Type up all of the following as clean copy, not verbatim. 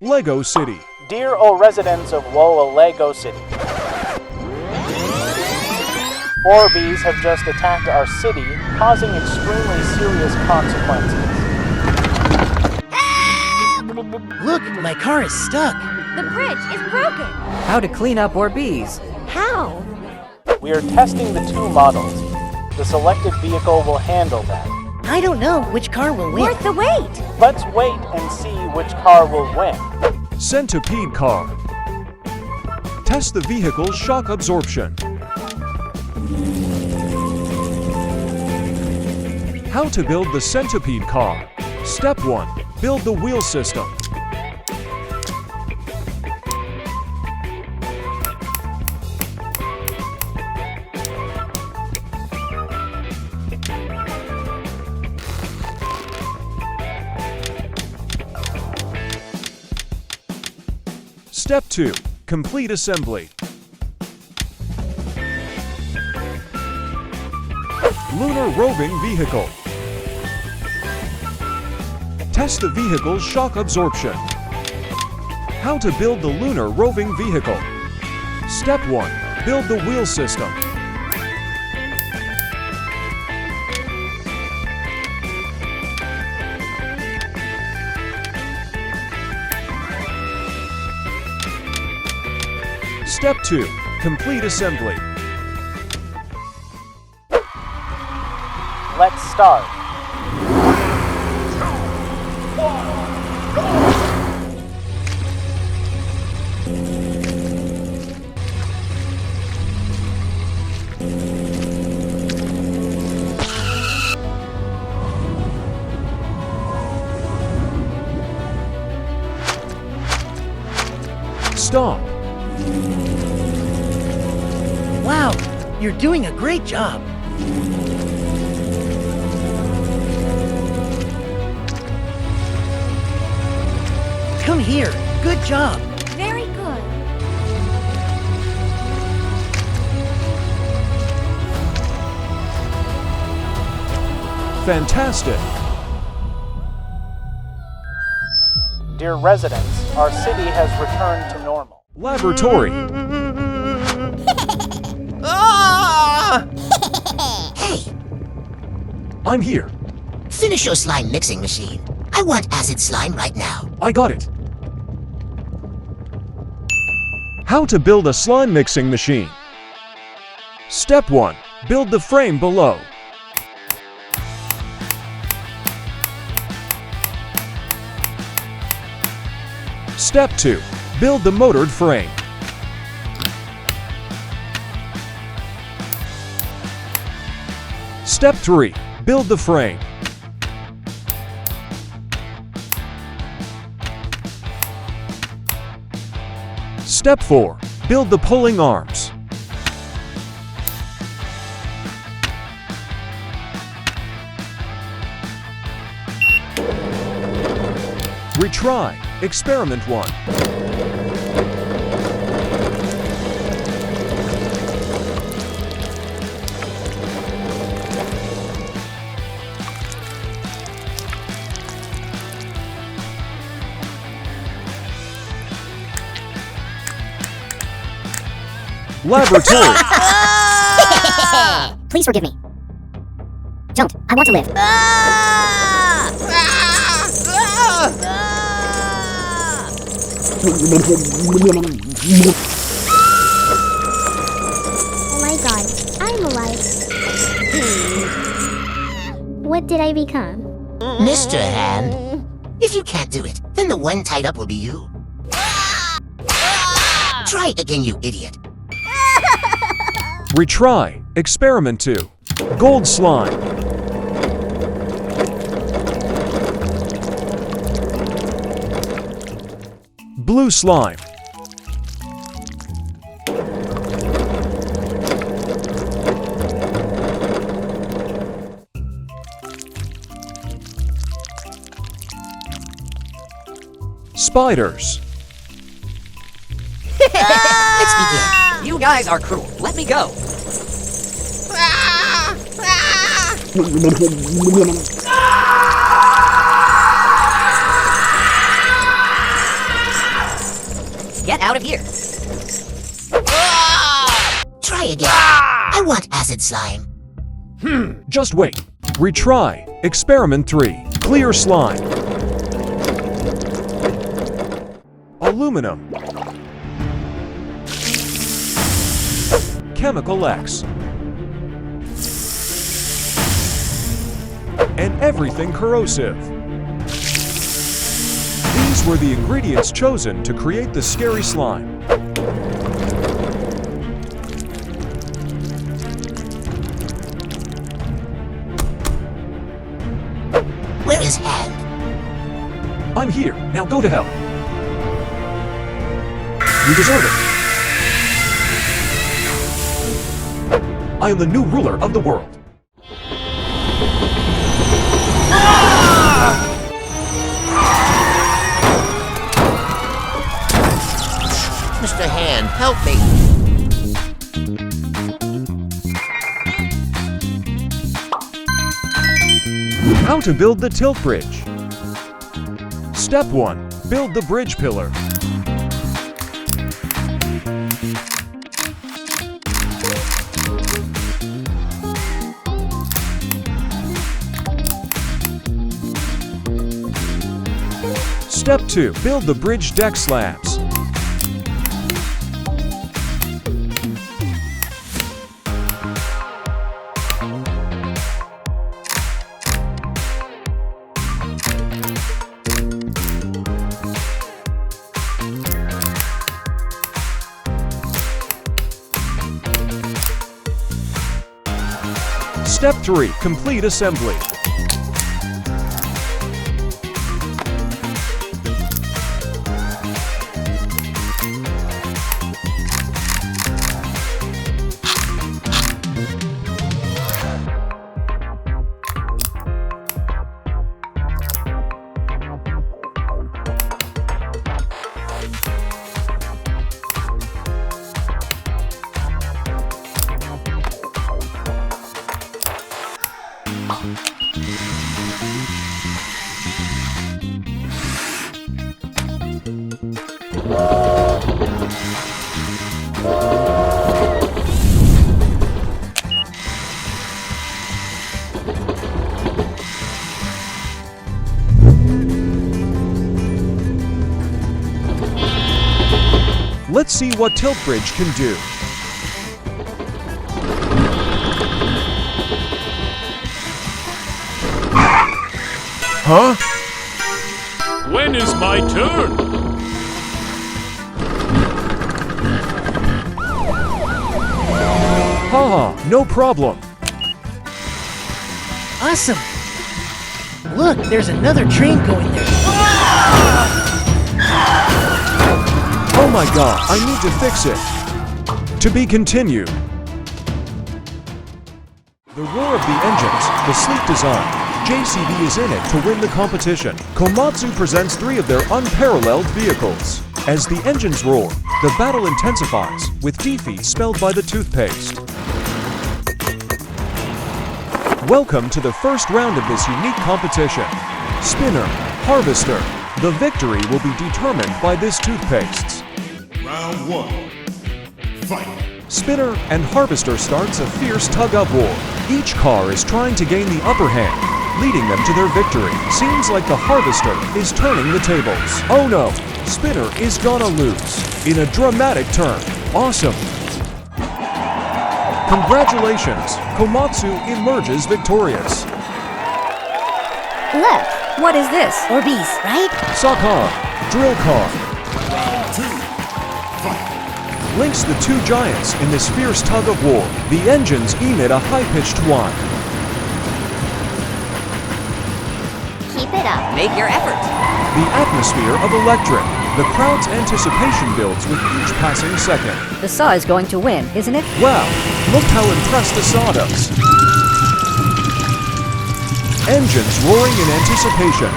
Lego City. Dear O residents of Lego City. Orbeez have just attacked our city, causing extremely serious consequences. Look, my car is stuck. The bridge is broken. How to clean up Orbeez? How? We are testing the two models. The selected vehicle will handle that. I don't know which car will win. Worth the wait. Let's wait and see which car will win. Centipede car. Test the vehicle's shock absorption. How to build the centipede car. Step 1. Build the wheel system. Step 2. Complete assembly. Lunar roving vehicle. Test the vehicle's shock absorption. How to build the lunar roving vehicle. Step 1. Build the wheel system. Step 2. Complete assembly. Let's start. Stop. Wow, you're doing a great job. Come here. Good job. Very good. Fantastic. Dear residents, our city has returned to normal. Laboratory. Hey, I'm here. finish your slime mixing machine. I want acid slime right now. I got it. How to build a slime mixing machine. Step 1. Build the frame below. Step 2. Build the motored frame. Step 3. Build the frame. Step 4. Build the pulling arms. Retry. Experiment 1. Laboratory. Please forgive me. Don't. I want to live. Oh my god, I'm alive. What did I become? Mr. Hand, if you can't do it, then the one tied up will be you. Try it again, you idiot. Retry. Experiment 2. Gold slime. Blue slime. Spiders. Let's begin. You guys are cruel. Let me go. get out of here. Try again. I want acid slime. Just wait. Retry. Experiment 3. Clear slime. Aluminum. Chemical X. And everything corrosive. These were the ingredients chosen to create the scary slime. Where is Hand? I'm here. Now go to hell. You deserve it. I am the new ruler of the world. Mr. Hand, help me. How to build the tilt bridge. Step 1. Build the bridge pillar. Step 2. Build the bridge deck slabs. Step 3. Complete assembly. Let's see what tilt bridge can do. Huh? When is my turn? Haha, no problem. Awesome. Look, there's another train going there. Oh my god, I need to fix it. To be continued. The roar of the engines, the sleek design. JCB is in it to win the competition. Komatsu presents 3 of their unparalleled vehicles. As the engines roar, the battle intensifies, with defeat spelled by the toothpaste. Welcome to the first round of this unique competition. Spinner, Harvester. The victory will be determined by this toothpaste. Round 1. Fight. Spinner and Harvester starts a fierce tug-of-war. Each car is trying to gain the upper hand, leading them to their victory. Seems like the Harvester is turning the tables. Oh no, Spinner is gonna lose. In a dramatic turn. Awesome. Congratulations, Komatsu emerges victorious. Look, What is this? Orbeez, right? Sakar, drill car, Round 2. Fight. links the 2 giants in this fierce tug-of-war. The engines emit a high-pitched whine. Keep it up. Make your effort. The atmosphere of electric. The crowd's anticipation builds with each passing second. The saw is going to win, isn't it? Wow, look how impressed the saw does. Engines roaring in anticipation.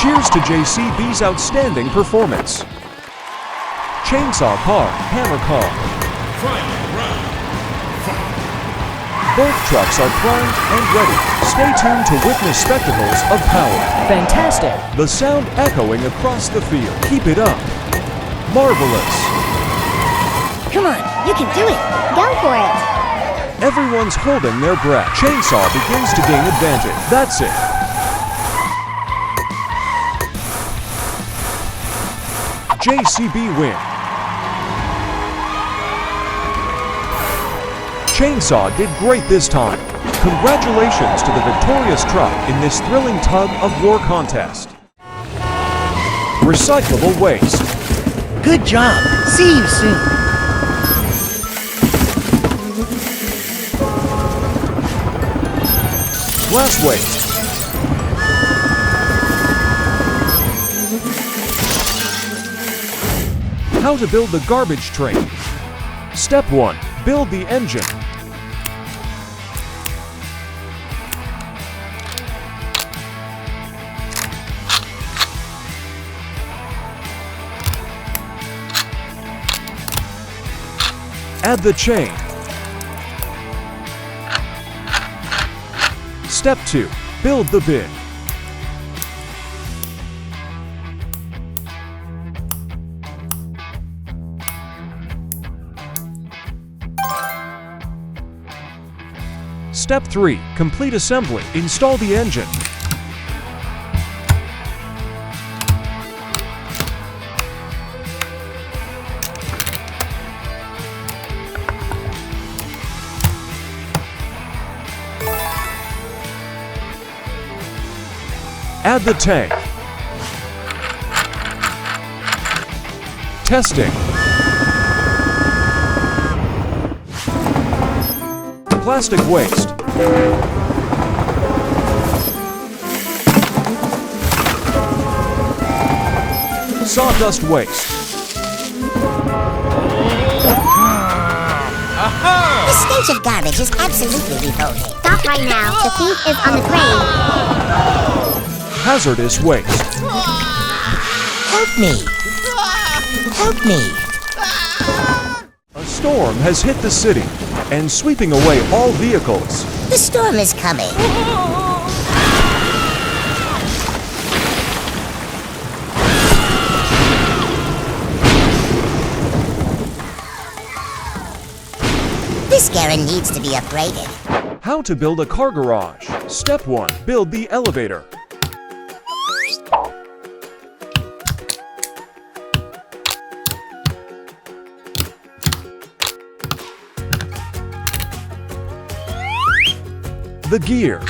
Cheers to JCB's outstanding performance. Chainsaw car, hammer car. Final round. Fight. Both trucks are primed and ready. Stay tuned to witness spectacles of power. Fantastic. The sound echoing across the field. Keep it up. Marvelous. Come on, you can do it. Go for it. Everyone's holding their breath. Chainsaw begins to gain advantage. That's it. JCB win. Chainsaw did great this time. Congratulations to the victorious truck in this thrilling tug of war contest. Recyclable waste. Good job. See you soon. Glass waste. How to build the garbage train. Step 1. Build the engine. Add the chain. Step 2. Build the bin. Step 3. Complete assembly. Install the engine. Add the tank. Testing. Plastic waste. Sawdust waste. The stench of garbage is absolutely revolting. Stop right now. The thief is on the train. Hazardous waste. Help me! Help me! A storm has hit the city and sweeping away all vehicles. The storm is coming. This garage needs to be upgraded. How to build a car garage. Step 1. Build the elevator. The gear.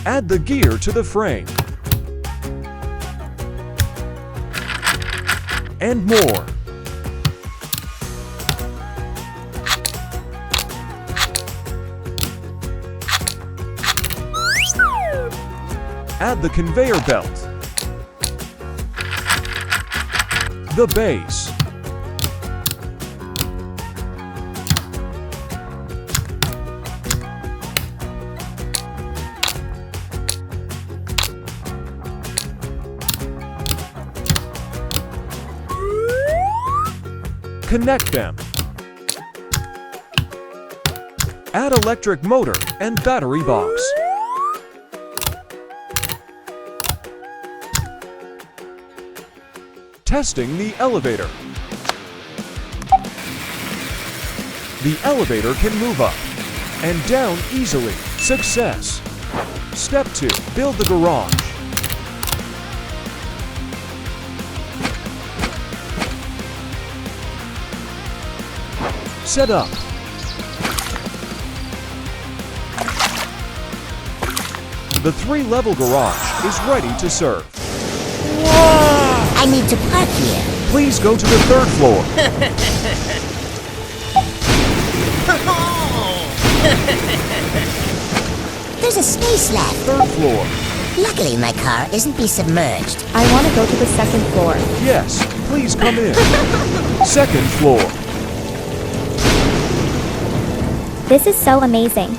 Add the gear to the frame. And more. Add the conveyor belt. The base. Connect them. Add electric motor and battery box. Testing the elevator. The elevator can move up and down easily. Success. Step 2. Build the garage. Set up. The 3-level garage is ready to serve. I need to park here. Please go to the 3rd floor. There's a space left. 3rd floor. Luckily, my car isn't be submerged. I want to go to the 2nd floor. Yes, please come in. 2nd floor. This is so amazing.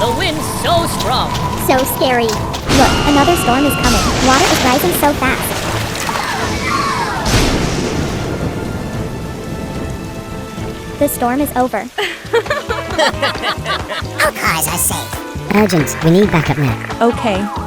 The wind's so strong. So scary. Look, another storm is coming. Water is rising so fast. The storm is over. Our cars are safe. Urgent. We need backup now. Okay.